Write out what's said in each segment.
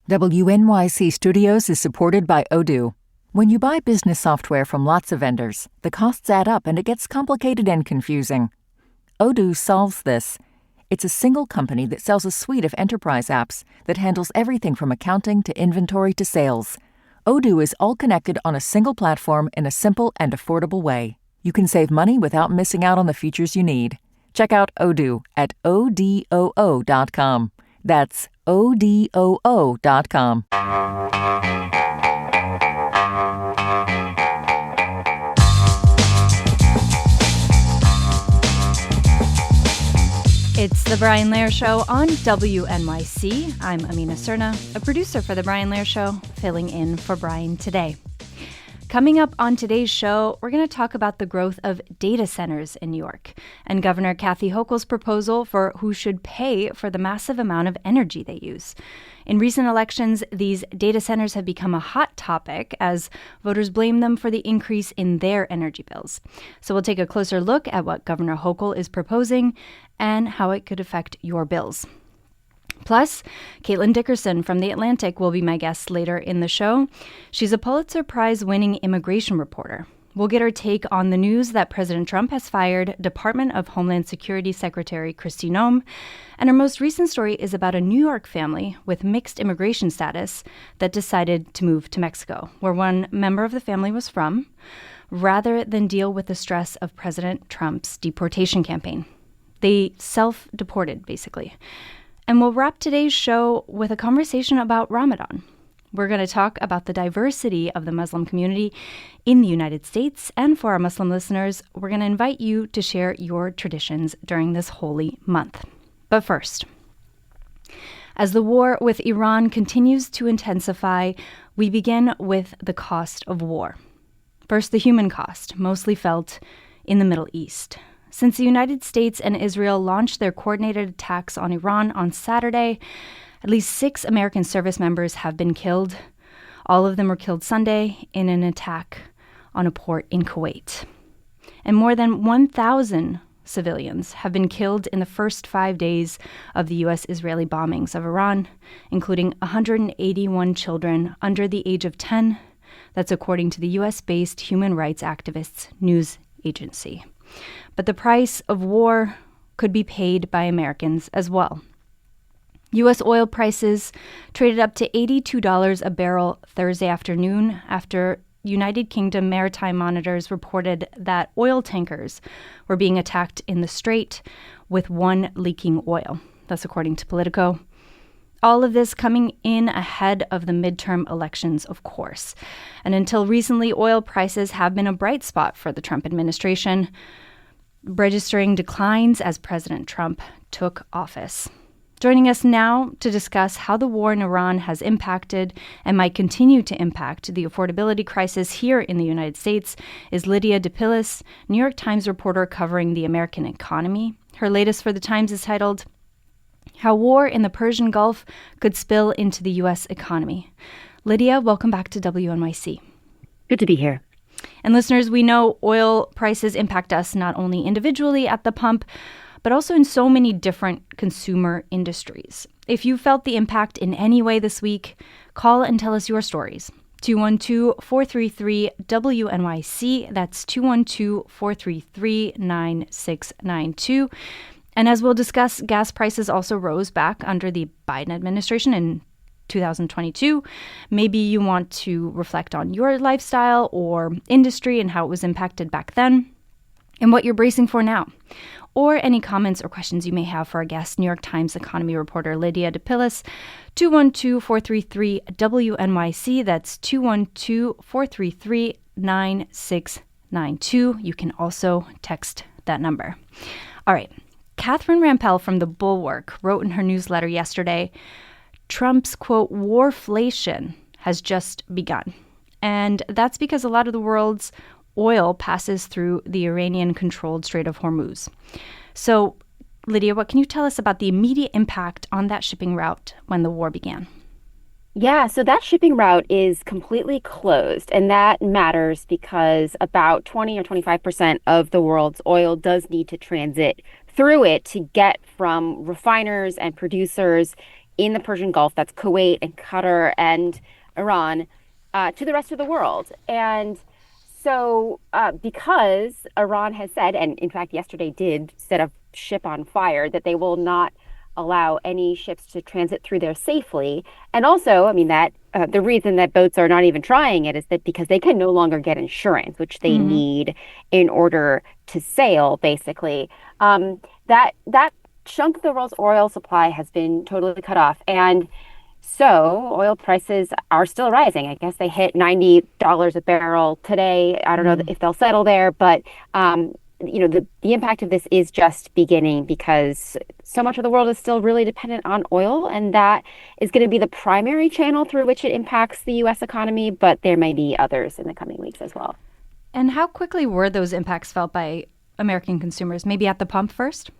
WNYC Studios is supported by Odoo. When you buy business software from lots of vendors, the costs add up and it gets complicated and confusing. Odoo solves this. It's a single company that sells a suite of enterprise apps that handles everything from accounting to inventory to sales. Odoo is all connected on a single platform in a simple and affordable way. You can save money without missing out on the features you need. Check out Odoo at odoo.com. That's odoo.com. It's The Brian Lehrer Show on WNYC. I'm Amina Serna, a producer for The Brian Lehrer Show, filling in for Brian today. Coming up on today's show, we're going to talk about the growth of data centers in New York and Governor Kathy Hochul's proposal for who should pay for the massive amount of energy they use. In recent elections, these data centers have become a hot topic as voters blame them for the increase in their energy bills. So we'll take a closer look at what Governor Hochul is proposing and how it could affect your bills. Plus, Caitlin Dickerson from The Atlantic will be my guest later in the show. She's a Pulitzer Prize-winning immigration reporter. We'll get her take on the news that President Trump has fired Department of Homeland Security Secretary Kristi Noem. And her most recent story is about a New York family with mixed immigration status that decided to move to Mexico, where one member of the family was from, rather than deal with the stress of President Trump's deportation campaign. They self-deported, basically. And we'll wrap today's show with a conversation about Ramadan. We're going to talk about the diversity of the Muslim community in the United States. And for our Muslim listeners, we're going to invite you to share your traditions during this holy month. But first, as the war with Iran continues to intensify, we begin with the cost of war. First, the human cost, mostly felt in the Middle East. Since the United States and Israel launched their coordinated attacks on Iran on Saturday, at least 6 American service members have been killed. All of them were killed Sunday in an attack on a port in Kuwait. And more than 1,000 civilians have been killed in the first 5 days of the U.S.-Israeli bombings of Iran, including 181 children under the age of 10. That's according to the U.S.-based human rights activists news agency. But the price of war could be paid by Americans as well. U.S. oil prices traded up to $82 a barrel Thursday afternoon after United Kingdom maritime monitors reported that oil tankers were being attacked in the Strait with one leaking oil. That's according to Politico. All of this coming in ahead of the midterm elections, of course. And until recently, oil prices have been a bright spot for the Trump administration, registering declines as President Trump took office. Joining us now to discuss how the war in Iran has impacted and might continue to impact the affordability crisis here in the United States is Lydia DePillis, New York Times reporter covering the American economy. Her latest for the Times is titled, How War in the Persian Gulf Could Spill into the U.S. Economy. Lydia, welcome back to WNYC. Good to be here. And listeners, we know oil prices impact us not only individually at the pump, but also in so many different consumer industries. If you felt the impact in any way this week, call and tell us your stories. 212-433-WNYC. That's 212-433-9692. And as we'll discuss, gas prices also rose back under the Biden administration in 2022. Maybe you want to reflect on your lifestyle or industry and how it was impacted back then and what you're bracing for now. Or any comments or questions you may have for our guest, New York Times economy reporter Lydia DePillis, 212-433-WNYC. That's 212-433-9692. You can also text that number. All right. Catherine Rampell from The Bulwark wrote in her newsletter yesterday, Trump's, quote, warflation has just begun. And that's because a lot of the world's oil passes through the Iranian-controlled Strait of Hormuz. So, Lydia, what can you tell us about the immediate impact on that shipping route when the war began? Yeah, so that shipping route is completely closed, and that matters because about 20 or 25% of the world's oil does need to transit through it to get from refiners and producers in the Persian Gulf, that's Kuwait and Qatar and Iran, to the rest of the world. And so because Iran has said, and in fact yesterday did set a ship on fire, that they will not allow any ships to transit through there safely. And also, I mean, that the reason that boats are not even trying it is that because they can no longer get insurance, which they need in order to sail, basically. That chunk of the world's oil supply has been totally cut off. And so oil prices are still rising. I guess they hit $90 a barrel today. I don't know if they'll settle there, but the impact of this is just beginning because so much of the world is still really dependent on oil, and that is going to be the primary channel through which it impacts the U.S. economy, but there may be others in the coming weeks as well. And how quickly were those impacts felt by American consumers? Maybe at the pump first?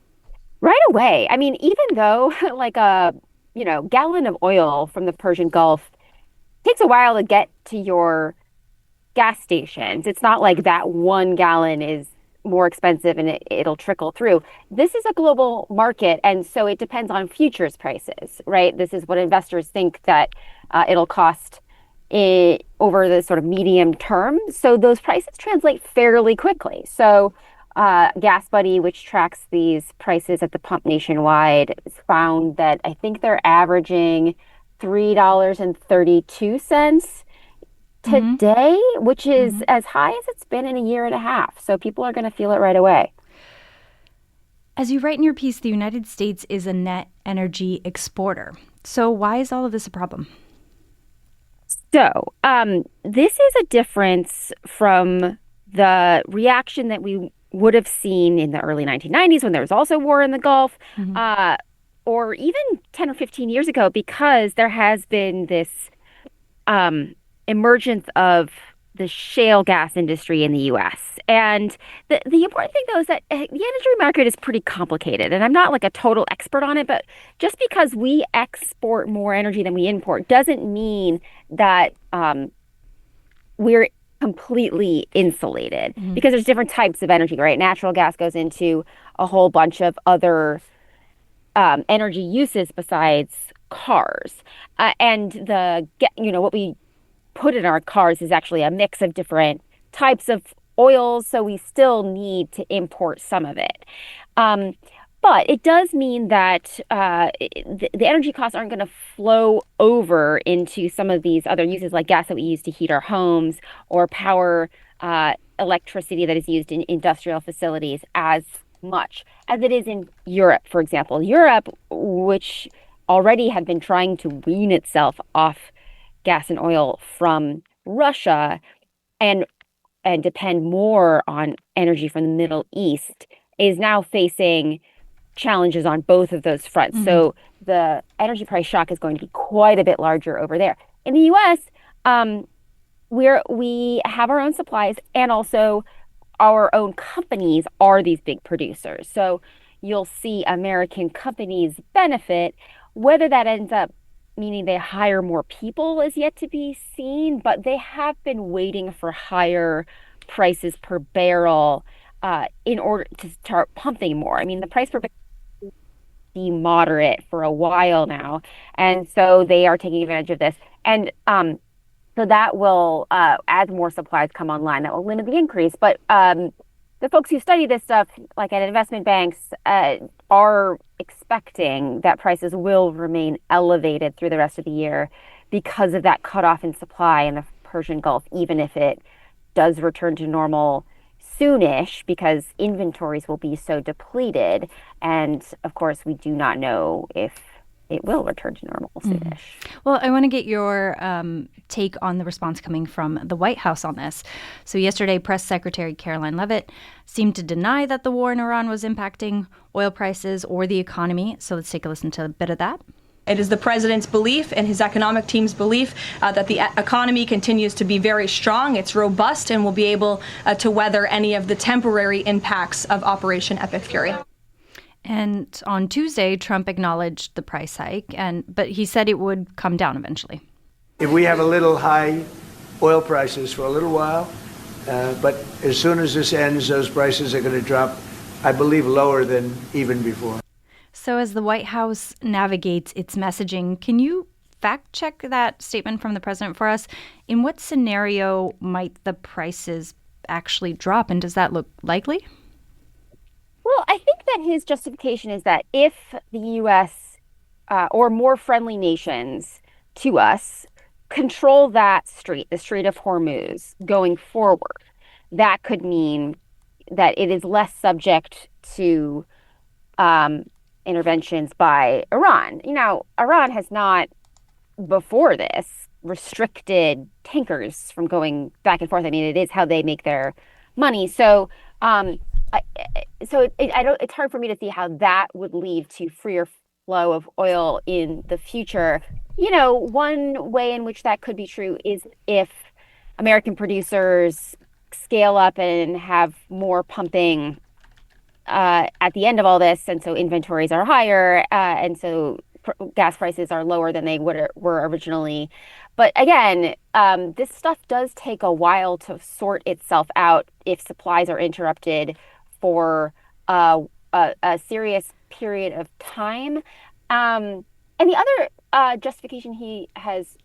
Right away. I mean, even though like a gallon of oil from the Persian Gulf takes a while to get to your gas stations. It's not like that 1 gallon is more expensive and it'll trickle through. This is a global market, and so it depends on futures prices, right? This is what investors think that it'll cost over the sort of medium term. So those prices translate fairly quickly. So GasBuddy, which tracks these prices at the pump nationwide, found that I think they're averaging $3.32 today, which is as high as it's been in a year and a half. So people are going to feel it right away. As you write in your piece, the United States is a net energy exporter. So why is all of this a problem? So this is a difference from the reaction that we would have seen in the early 1990s when there was also war in the Gulf, or even 10 or 15 years ago, because there has been this emergence of the shale gas industry in the U.S. And the important thing, though, is that the energy market is pretty complicated. And I'm not like a total expert on it, but just because we export more energy than we import doesn't mean that we're completely insulated, because there's different types of energy, right? Natural gas goes into a whole bunch of other energy uses besides cars. And what we put in our cars is actually a mix of different types of oils, so we still need to import some of it. But it does mean that the energy costs aren't going to flow over into some of these other uses, like gas that we use to heat our homes or power electricity that is used in industrial facilities, as much as it is in Europe, for example. Europe, which already had been trying to wean itself off gas and oil from Russia and depend more on energy from the Middle East, is now facing challenges on both of those fronts. So the energy price shock is going to be quite a bit larger over there. In the U.S., we have our own supplies, and also our own companies are these big producers. So you'll see American companies benefit. Whether that ends up meaning they hire more people is yet to be seen, but they have been waiting for higher prices per barrel in order to start pumping more. I mean, the price per barrel is moderate for a while now, and so they are taking advantage of this. And so that will, as more supplies come online, that will limit the increase. But the folks who study this stuff, like at investment banks, are expecting that prices will remain elevated through the rest of the year because of that cutoff in supply in the Persian Gulf, even if it does return to normal soonish, because inventories will be so depleted. And of course, we do not know if it will return to normal soonish. Well, I want to get your take on the response coming from the White House on this. So yesterday, Press Secretary Caroline Leavitt seemed to deny that the war in Iran was impacting oil prices or the economy. So let's take a listen to a bit of that. It is the president's belief and his economic team's belief that the economy continues to be very strong. It's robust and will be able to weather any of the temporary impacts of Operation Epic Fury. And on Tuesday, Trump acknowledged the price hike, but he said it would come down eventually. If we have a little high oil prices for a little while, but as soon as this ends, those prices are going to drop, I believe, lower than even before. So as the White House navigates its messaging, can you fact check that statement from the president for us? In what scenario might the prices actually drop, and does that look likely? Well, I think that his justification is that if the U.S. Or more friendly nations to us control that strait, the Strait of Hormuz, going forward, that could mean that it is less subject to interventions by Iran. Iran has not before this restricted tankers from going back and forth. I mean, it is how they make their money. So, I, I don't. It's hard for me to see how that would lead to freer flow of oil in the future. One way in which that could be true is if American producers scale up and have more pumping at the end of all this, and so inventories are higher, and so gas prices are lower than they were originally. But again, this stuff does take a while to sort itself out if supplies are interrupted for a serious period of time. And the other justification he has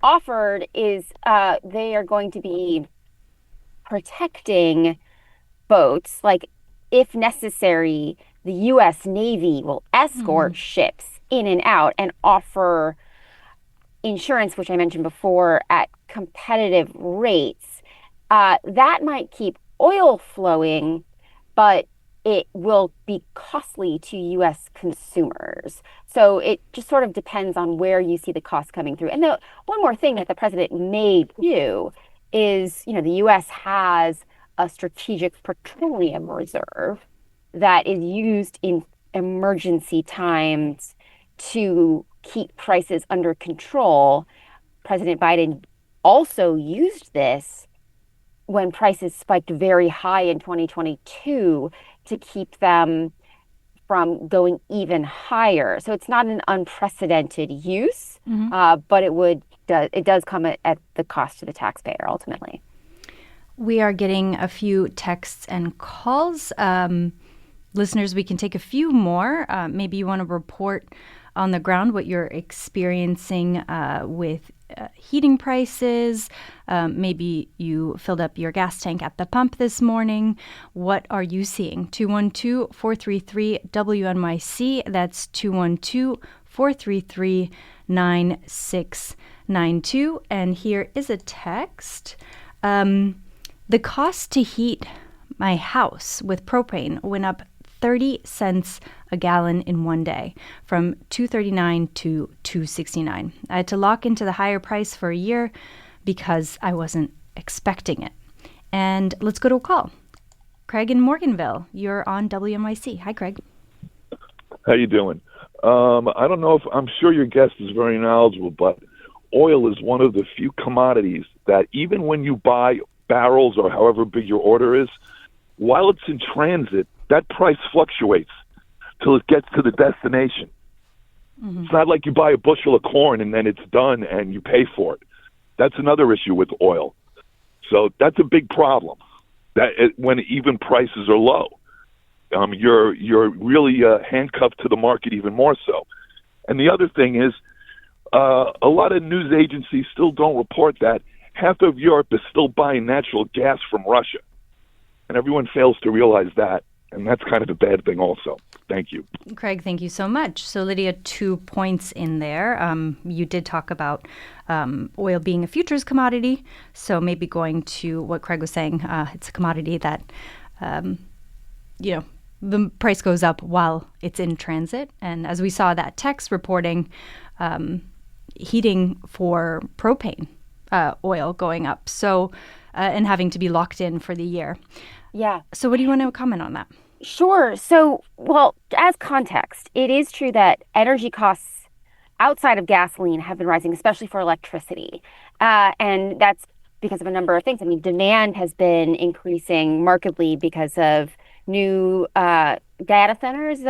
offered is they are going to be protecting boats. Like, if necessary, the U.S. Navy will escort ships in and out and offer insurance, which I mentioned before, at competitive rates. That might keep oil flowing, but it will be costly to U.S. consumers. So it just sort of depends on where you see the cost coming through. And one more thing that the president may do is, the U.S. has a strategic petroleum reserve that is used in emergency times to keep prices under control. President Biden also used this when prices spiked very high in 2022 to keep them from going even higher. So it's not an unprecedented use, but it does come at the cost to the taxpayer ultimately. We are getting a few texts and calls. Listeners, we can take a few more. Maybe you want to report on the ground what you're experiencing with heating prices. Maybe you filled up your gas tank at the pump this morning. What are you seeing? 212-433-WNYC. That's 212-433-9692. And here is a text. The cost to heat my house with propane went up 30 cents a gallon in one day, from $2.39 to $2.69. I had to lock into the higher price for a year because I wasn't expecting it. And let's go to a call. Craig in Morganville, you're on WNYC. Hi, Craig. How you doing? I don't know if I'm sure your guest is very knowledgeable, but oil is one of the few commodities that even when you buy barrels or however big your order is, while it's in transit, that price fluctuates till it gets to the destination. It's not like you buy a bushel of corn and then it's done and you pay for it. That's another issue with oil. So that's a big problem. When even prices are low, you're really handcuffed to the market even more so. And the other thing is, a lot of news agencies still don't report that half of Europe is still buying natural gas from Russia. And everyone fails to realize that. And that's kind of a bad thing also. Thank you. Craig, thank you so much. So, Lydia, 2 points in there. You did talk about oil being a futures commodity. So maybe going to what Craig was saying, it's a commodity that, the price goes up while it's in transit. And as we saw that text reporting, heating for propane oil going up. So, and having to be locked in for the year. Yeah. So what do you want to comment on that? Sure. So, well, as context, it is true that energy costs outside of gasoline have been rising, especially for electricity. And that's because of a number of things. I mean, demand has been increasing markedly because of new data centers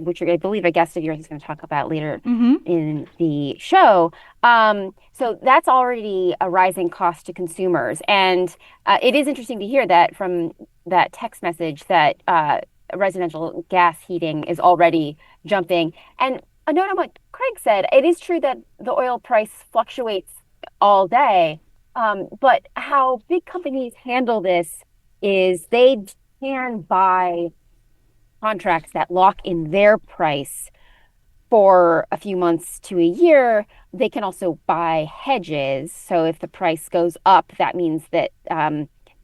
which I believe a guest of yours is going to talk about later in the show. So that's already a rising cost to consumers. And it is interesting to hear that from that text message that residential gas heating is already jumping. And a note on what Craig said, it is true that the oil price fluctuates all day. But how big companies handle this is they can buy contracts that lock in their price for a few months to a year. They can also buy hedges. So if the price goes up, that means that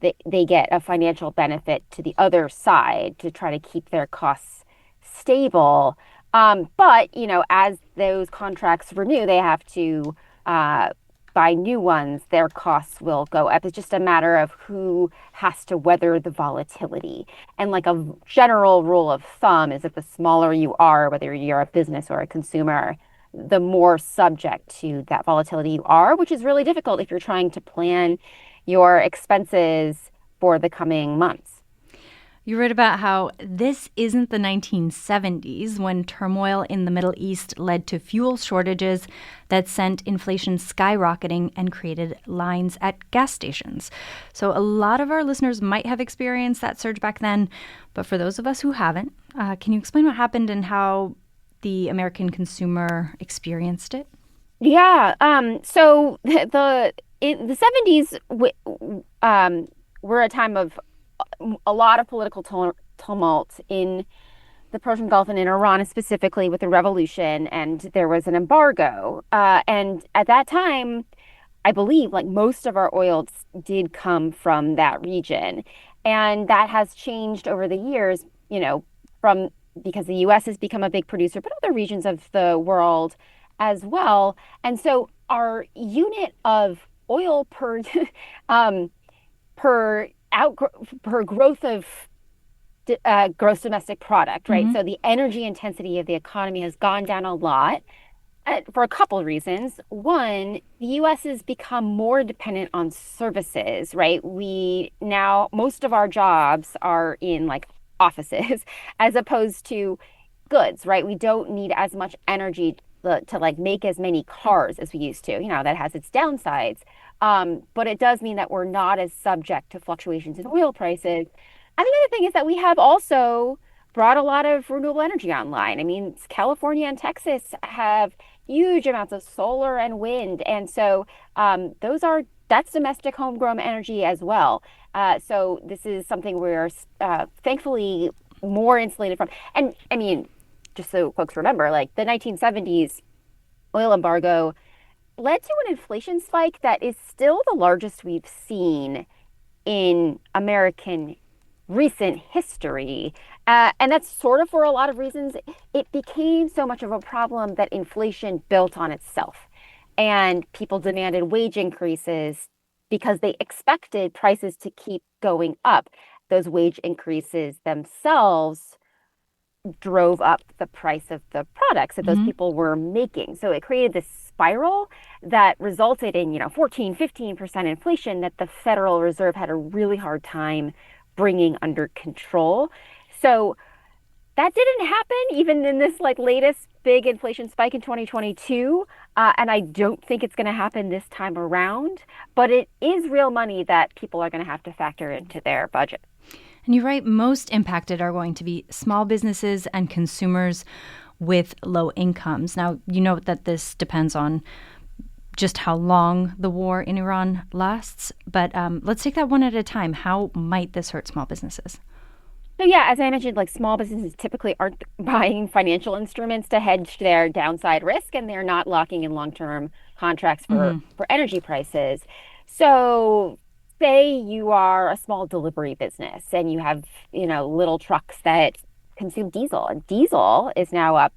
they get a financial benefit to the other side to try to keep their costs stable. But, as those contracts renew, they have to buy new ones. Their costs will go up. It's just a matter of who has to weather the volatility. And like a general rule of thumb is that the smaller you are, whether you're a business or a consumer, the more subject to that volatility you are, which is really difficult if you're trying to plan your expenses for the coming months. You read about how this isn't the 1970s when turmoil in the Middle East led to fuel shortages that sent inflation skyrocketing and created lines at gas stations. So a lot of our listeners might have experienced that surge back then, but for those of us who haven't, can you explain what happened and how the American consumer experienced it? Yeah. So the 70s were a time of a lot of political tumult in the Persian Gulf and in Iran, specifically with the revolution, and there was an embargo. And at that time, I believe like most of our oil did come from that region. And that has changed over the years, from because the US has become a big producer, but other regions of the world as well. And so our unit of oil per per growth of gross domestic product, right? Mm-hmm. So the energy intensity of the economy has gone down a lot for a couple of reasons. One, the U.S. has become more dependent on services, right? Most of our jobs are in like offices as opposed to goods, right? We don't need as much energy to like make as many cars as we used to. That has its downsides. But it does mean that we're not as subject to fluctuations in oil prices. And the other thing is that we have also brought a lot of renewable energy online. I mean, California and Texas have huge amounts of solar and wind. And so that's domestic homegrown energy as well. So this is something we're thankfully more insulated from. And I mean, just so folks remember, like the 1970s oil embargo led to an inflation spike that is still the largest we've seen in American recent history. And that's sort of for a lot of reasons. It became so much of a problem that inflation built on itself. And people demanded wage increases because they expected prices to keep going up. Those wage increases themselves drove up the price of the products that those people were making. So it created this spiral that resulted in, 14-15% inflation that the Federal Reserve had a really hard time bringing under control. So that didn't happen even in this like latest big inflation spike in 2022. And I don't think it's going to happen this time around, but it is real money that people are going to have to factor into their budget. And you're right, most impacted are going to be small businesses and consumers with low incomes. Now, you know that this depends on just how long the war in Iran lasts, but let's take that one at a time. How might this hurt small businesses? So yeah, as I mentioned, like small businesses typically aren't buying financial instruments to hedge their downside risk, and they're not locking in long-term contracts for energy prices. So say you are a small delivery business and you have, little trucks that consume diesel, and diesel is now up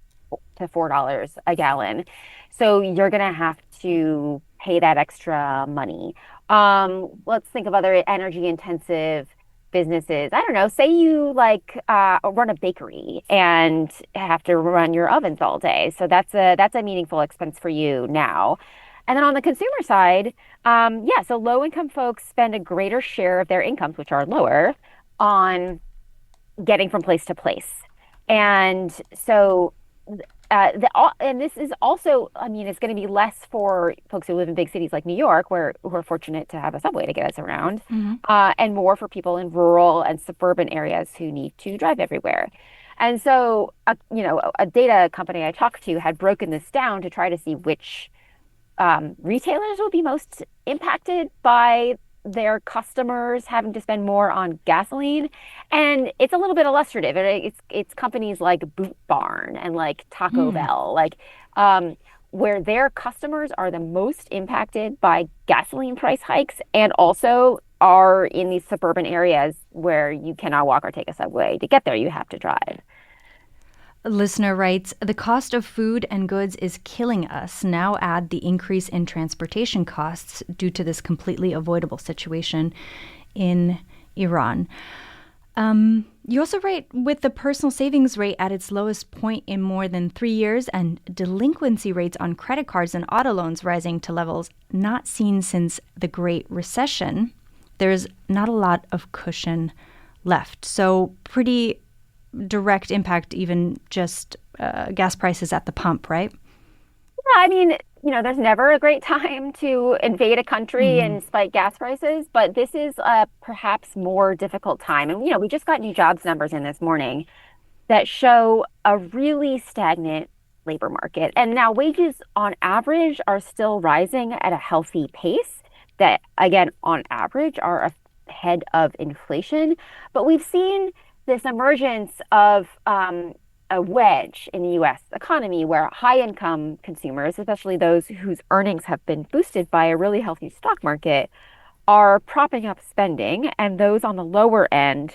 to $4 a gallon. So you're going to have to pay that extra money. Let's think of other energy intensive businesses. I don't know, say you run a bakery and have to run your ovens all day. So that's a meaningful expense for you now. And then on the consumer side, so low-income folks spend a greater share of their incomes, which are lower, on getting from place to place. And so and this is also, I mean, it's going to be less for folks who live in big cities like New York, who are fortunate to have a subway to get us around, and more for people in rural and suburban areas who need to drive everywhere. And so, a data company I talked to had broken this down to try to see which retailers will be most impacted by their customers having to spend more on gasoline. And it's a little bit illustrative. It's companies like Boot Barn and like Taco Bell, where their customers are the most impacted by gasoline price hikes, and also are in these suburban areas where you cannot walk or take a subway. To get there, you have to drive. A listener writes, the cost of food and goods is killing us. Now add the increase in transportation costs due to this completely avoidable situation in Iran. You also write, with the personal savings rate at its lowest point in more than 3 years and delinquency rates on credit cards and auto loans rising to levels not seen since the Great Recession, there's not a lot of cushion left. So pretty direct impact, even just gas prices at the pump, right? Yeah, I mean, there's never a great time to invade a country and spike gas prices, but this is a perhaps more difficult time. And, we just got new jobs numbers in this morning that show a really stagnant labor market. And now wages on average are still rising at a healthy pace that, again, on average are ahead of inflation. But we've seen this emergence of a wedge in the U.S. economy where high-income consumers, especially those whose earnings have been boosted by a really healthy stock market, are propping up spending, and those on the lower end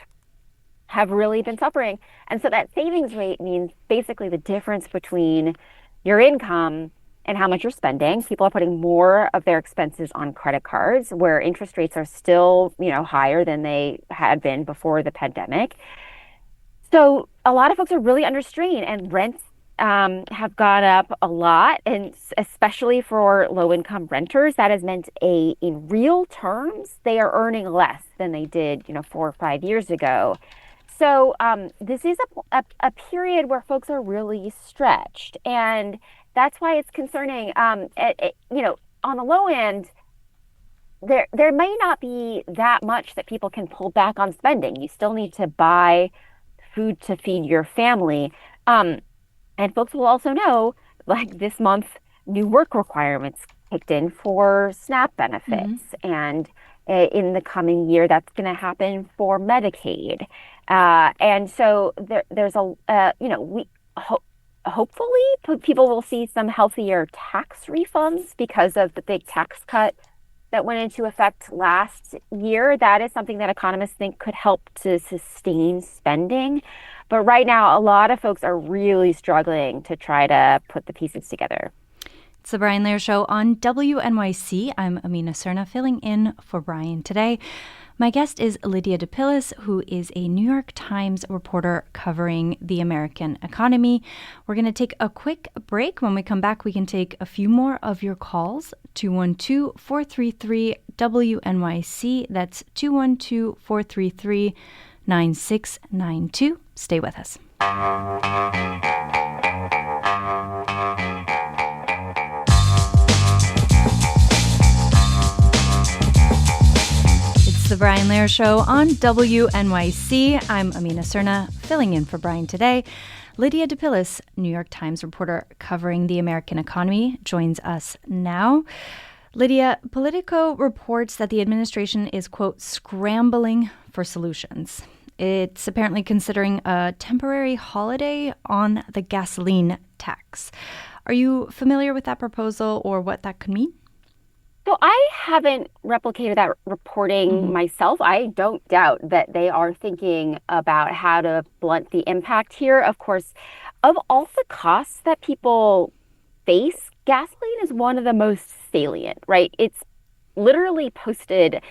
have really been suffering. And so that savings rate means basically the difference between your income and how much you're spending. People are putting more of their expenses on credit cards, where interest rates are still, higher than they had been before the pandemic. So a lot of folks are really under strain, and rents have gone up a lot, and especially for low-income renters, that has meant in real terms, they are earning less than they did, 4 or 5 years ago. So this is a period where folks are really stretched, and that's why it's concerning. On the low end, there may not be that much that people can pull back on spending. You still need to buy food to feed your family. And folks will also know, like this month, new work requirements kicked in for SNAP benefits. And in the coming year, that's going to happen for Medicaid. And so there's hopefully people will see some healthier tax refunds because of the big tax cut that went into effect last year. That is something that economists think could help to sustain spending. But right now, a lot of folks are really struggling to try to put the pieces together. It's the Brian Lehrer Show on WNYC. I'm Amina Serna, filling in for Brian today. My guest is Lydia DePillis, who is a New York Times reporter covering the American economy. We're going to take a quick break. When we come back, we can take a few more of your calls. 212-433-WNYC. That's 212-433-9692. Stay with us. It's the Brian Lehrer Show on WNYC. I'm Amina Serna, filling in for Brian today. Lydia DePillis, New York Times reporter covering the American economy, joins us now. Lydia, Politico reports that the administration is, quote, scrambling for solutions. It's apparently considering a temporary holiday on the gasoline tax. Are you familiar with that proposal or what that could mean? So I haven't replicated that reporting myself. I don't doubt that they are thinking about how to blunt the impact here. Of course, of all the costs that people face, gasoline is one of the most salient, right? It's literally posted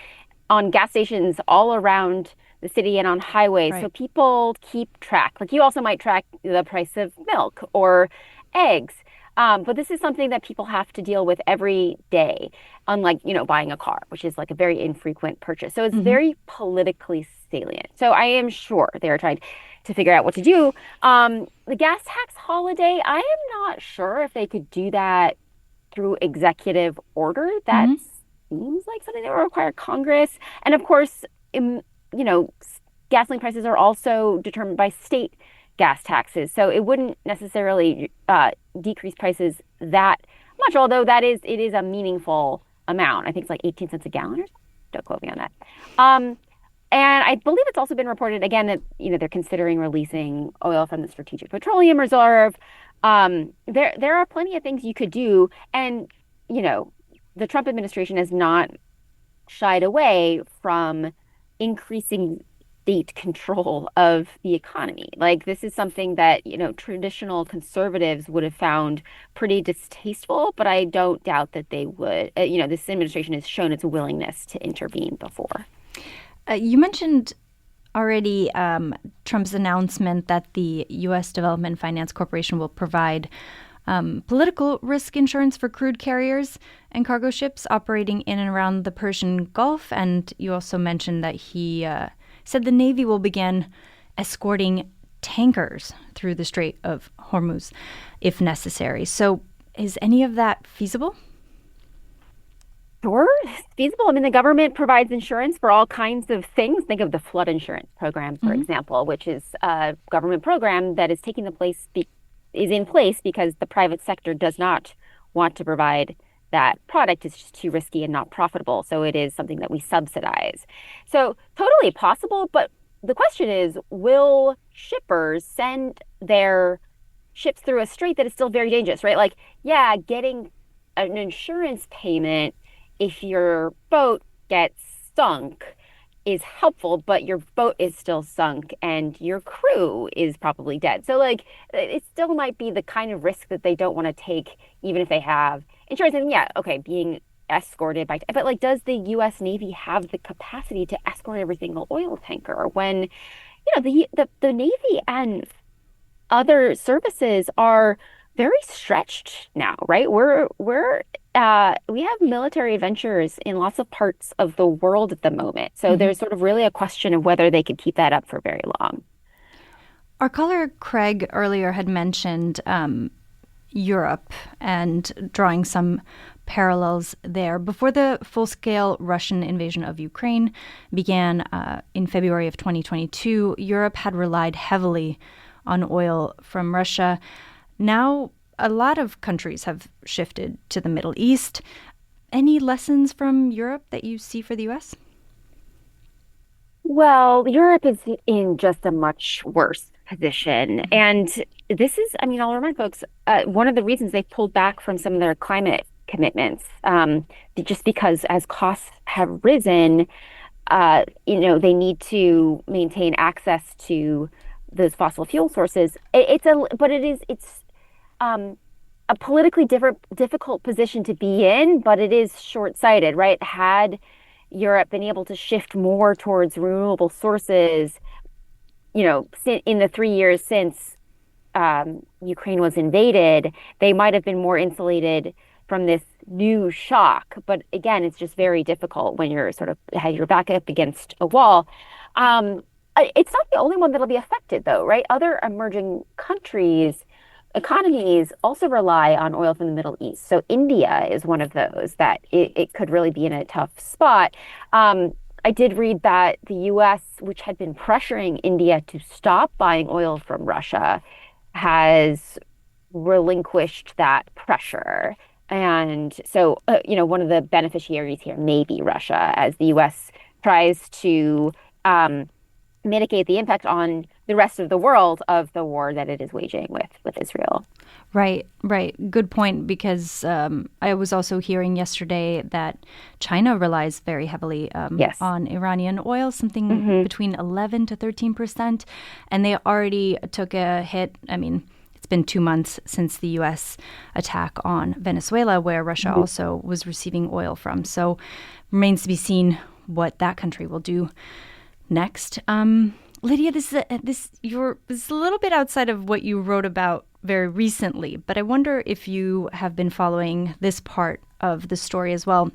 on gas stations all around the city and on highways. Right. So people keep track. Like you also might track the price of milk or eggs. But this is something that people have to deal with every day, unlike, buying a car, which is like a very infrequent purchase. So it's very politically salient. So I am sure they are trying to figure out what to do. The gas tax holiday, I am not sure if they could do that through executive order. That seems like something that would require Congress. And of course, gasoline prices are also determined by state gas taxes. So it wouldn't necessarily decrease prices that much, although it is a meaningful amount. I think it's like 18 cents a gallon or something. Don't quote me on that. And I believe it's also been reported again that, they're considering releasing oil from the Strategic Petroleum Reserve. There are plenty of things you could do. And, the Trump administration has not shied away from increasing state control of the economy. Like, this is something that, traditional conservatives would have found pretty distasteful, but I don't doubt that they would. This administration has shown its willingness to intervene before. You mentioned already Trump's announcement that the U.S. Development Finance Corporation will provide political risk insurance for crude carriers and cargo ships operating in and around the Persian Gulf. And you also mentioned that he said the Navy will begin escorting tankers through the Strait of Hormuz if necessary. So is any of that feasible? Sure, it's feasible. I mean, the government provides insurance for all kinds of things. Think of the flood insurance program, for example, which is a government program that is is in place because the private sector does not want to provide that product. It's just too risky and not profitable. So it is something that we subsidize. So totally possible. But the question is, will shippers send their ships through a strait that is still very dangerous, right? Like, yeah, getting an insurance payment if your boat gets sunk is helpful, but your boat is still sunk and your crew is probably dead. So like, it still might be the kind of risk that they don't want to take, even if they have insurance. And yeah, okay, being escorted but like, does the U.S. Navy have the capacity to escort every single oil tanker when, the Navy and other services are very stretched now, right? We have military adventures in lots of parts of the world at the moment. So there's sort of really a question of whether they could keep that up for very long. Our caller Craig earlier had mentioned Europe and drawing some parallels there. Before the full-scale Russian invasion of Ukraine began in February of 2022, Europe had relied heavily on oil from Russia. Now, a lot of countries have shifted to the Middle East. Any lessons from Europe that you see for the U.S.? Well, Europe is in just a much worse position. And this is, I'll remind folks, one of the reasons they pulled back from some of their climate commitments, just because as costs have risen, they need to maintain access to those fossil fuel sources. It's a politically difficult position to be in, but it is short-sighted, right? Had Europe been able to shift more towards renewable sources, in the 3 years since Ukraine was invaded, they might have been more insulated from this new shock. But again, it's just very difficult when you're sort of had your back up against a wall. It's not the only one that'll be affected, though, right? Other emerging economies also rely on oil from the Middle East. So India is one of those that it could really be in a tough spot. I did read that the U.S., which had been pressuring India to stop buying oil from Russia, has relinquished that pressure. And so, one of the beneficiaries here may be Russia, as the U.S. tries to mitigate the impact on the rest of the world of the war that it is waging with Israel. Right. Good point, because I was also hearing yesterday that China relies very heavily on Iranian oil, something between 11 to 13%. And they already took a hit. It's been 2 months since the U.S. attack on Venezuela, where Russia also was receiving oil from. So remains to be seen what that country will do next. Lydia, this is a little bit outside of what you wrote about very recently, but I wonder if you have been following this part of the story as well.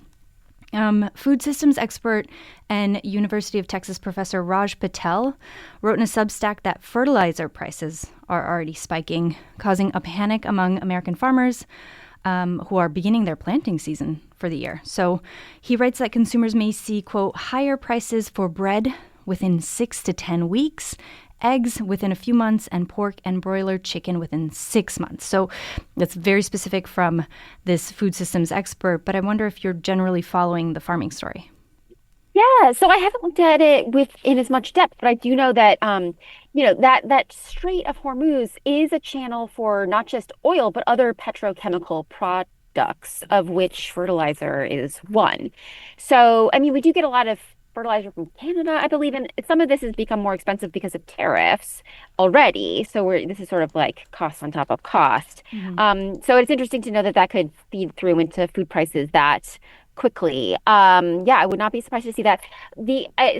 Food systems expert and University of Texas professor Raj Patel wrote in a Substack that fertilizer prices are already spiking, causing a panic among American farmers who are beginning their planting season for the year. So he writes that consumers may see, quote, higher prices for bread within 6 to 10 weeks, eggs within a few months, and pork and broiler chicken within 6 months. So that's very specific from this food systems expert, but I wonder if you're generally following the farming story. Yeah, so I haven't looked at it in as much depth, but I do know that that Strait of Hormuz is a channel for not just oil, but other petrochemical products, of which fertilizer is one. So, I mean, we do get a lot of fertilizer from Canada, I believe, and some of this has become more expensive because of tariffs already. So this is sort of like cost on top of cost. Mm-hmm. So it's interesting to know that could feed through into food prices that quickly. I would not be surprised to see that.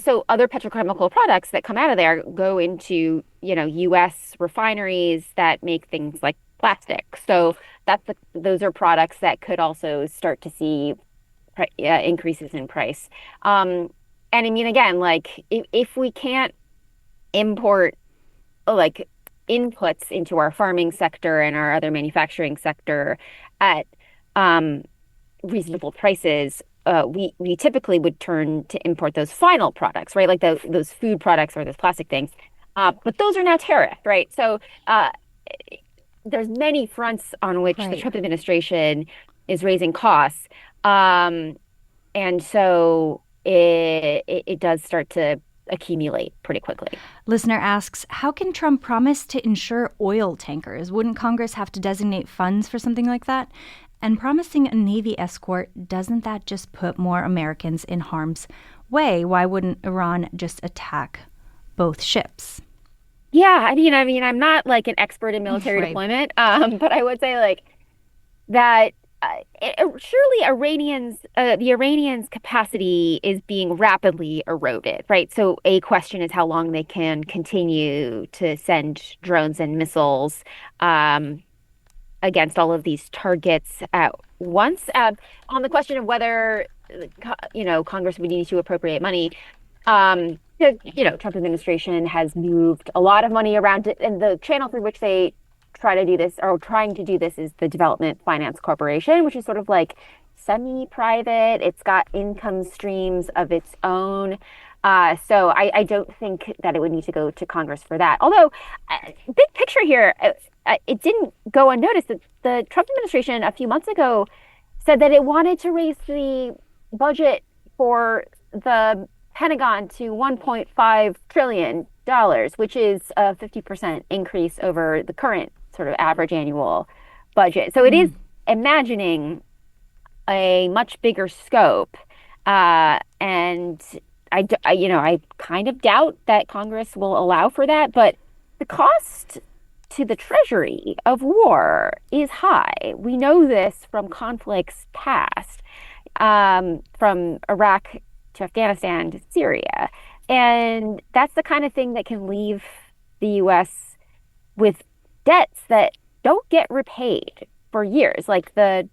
So other petrochemical products that come out of there go into U.S. refineries that make things like plastic. So those are products that could also start to see increases in price. And I mean, again, like if we can't import like inputs into our farming sector and our other manufacturing sector at reasonable prices, we typically would turn to import those final products, right? Like those food products or those plastic things. But those are now tariffed, right? So there's many fronts on which the Trump administration is raising costs. And so it does start to accumulate pretty quickly. Listener asks, how can Trump promise to insure oil tankers? Wouldn't Congress have to designate funds for something like that? And promising a Navy escort, doesn't that just put more Americans in harm's way? Why wouldn't Iran just attack both ships? Yeah, I mean, I'm not like an expert in military deployment, but I would say like that surely the Iranians' capacity is being rapidly eroded, right? So a question is how long they can continue to send drones and missiles against all of these targets at once. On the question of whether Congress would need to appropriate money, the Trump administration has moved a lot of money around it, and the channel through which they trying to do this is the Development Finance Corporation, which is sort of like semi-private. It's got income streams of its own. So I don't think that it would need to go to Congress for that. Although, big picture here, it didn't go unnoticed that the Trump administration a few months ago said that it wanted to raise the budget for the Pentagon to $1.5 trillion, which is a 50% increase over the current sort of average annual budget. So it is imagining a much bigger scope. And I kind of doubt that Congress will allow for that, but the cost to the Treasury of war is high. We know this from conflicts past, from Iraq to Afghanistan to Syria. And that's the kind of thing that can leave the U.S. with debts that don't get repaid for years. Like the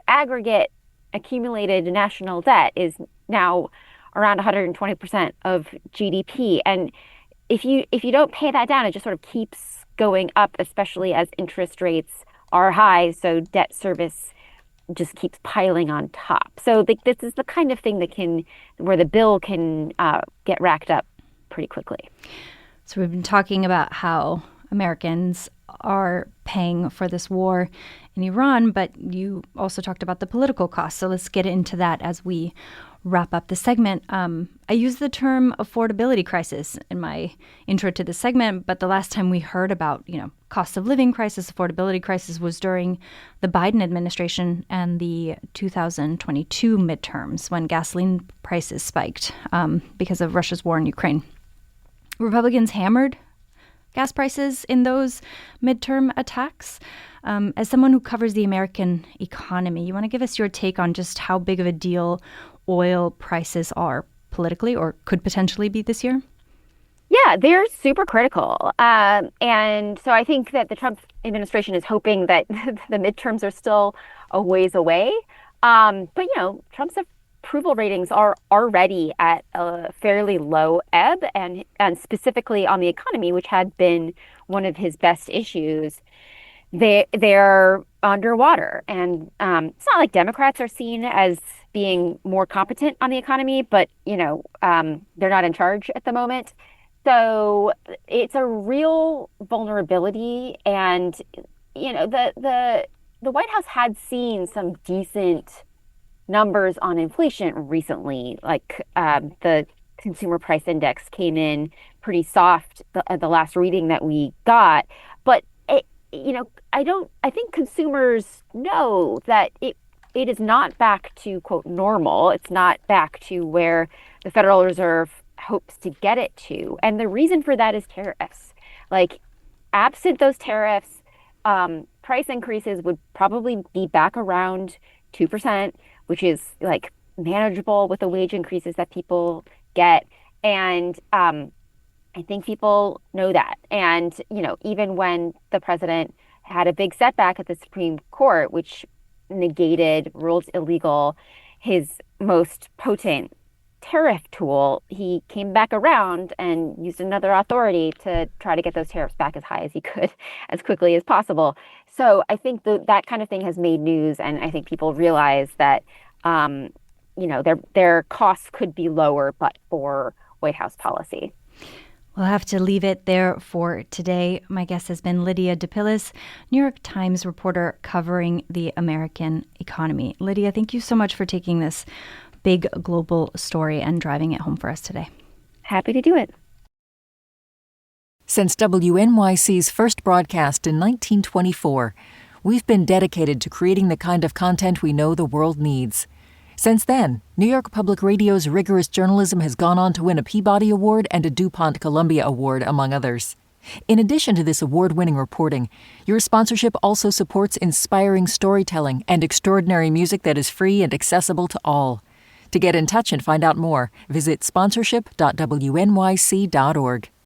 aggregate accumulated national debt is now around 120% of GDP. And if you don't pay that down, it just sort of keeps going up, especially as interest rates are high. So debt service just keeps piling on top. So this is the kind of thing where the bill can get racked up pretty quickly. So we've been talking about how Americans are paying for this war in Iran, but you also talked about the political costs. So let's get into that as we wrap up the segment. I use the term affordability crisis in my intro to the segment, but the last time we heard about, cost of living crisis, affordability crisis was during the Biden administration and the 2022 midterms when gasoline prices spiked because of Russia's war in Ukraine. Republicans hammered gas prices in those midterm attacks. As someone who covers the American economy, you want to give us your take on just how big of a deal oil prices are politically or could potentially be this year? Yeah, they're super critical. And so I think that the Trump administration is hoping that the midterms are still a ways away. But, Trump's approval ratings are already at a fairly low ebb, and specifically on the economy, which had been one of his best issues. They're underwater, and it's not like Democrats are seen as being more competent on the economy, but they're not in charge at the moment. So it's a real vulnerability, and the White House had seen some decent numbers on inflation recently, like the consumer price index came in pretty soft the last reading that we got, but I think consumers know that it is not back to quote normal. It's not back to where the Federal Reserve hopes to get it to. And the reason for that is tariffs. Like, absent those tariffs, price increases would probably be back around 2%, which is like manageable with the wage increases that people get. And I think people know that. And, even when the president had a big setback at the Supreme Court, which ruled illegal his most potent tariff tool, he came back around and used another authority to try to get those tariffs back as high as he could, as quickly as possible. So I think that kind of thing has made news, and I think people realize that, their costs could be lower, but for White House policy. We'll have to leave it there for today. My guest has been Lydia DePillis, New York Times reporter covering the American economy. Lydia, thank you so much for taking this big global story and driving it home for us today. Happy to do it. Since WNYC's first broadcast in 1924, we've been dedicated to creating the kind of content we know the world needs. Since then, New York Public Radio's rigorous journalism has gone on to win a Peabody Award and a DuPont Columbia Award, among others. In addition to this award-winning reporting, your sponsorship also supports inspiring storytelling and extraordinary music that is free and accessible to all. To get in touch and find out more, visit sponsorship.wnyc.org.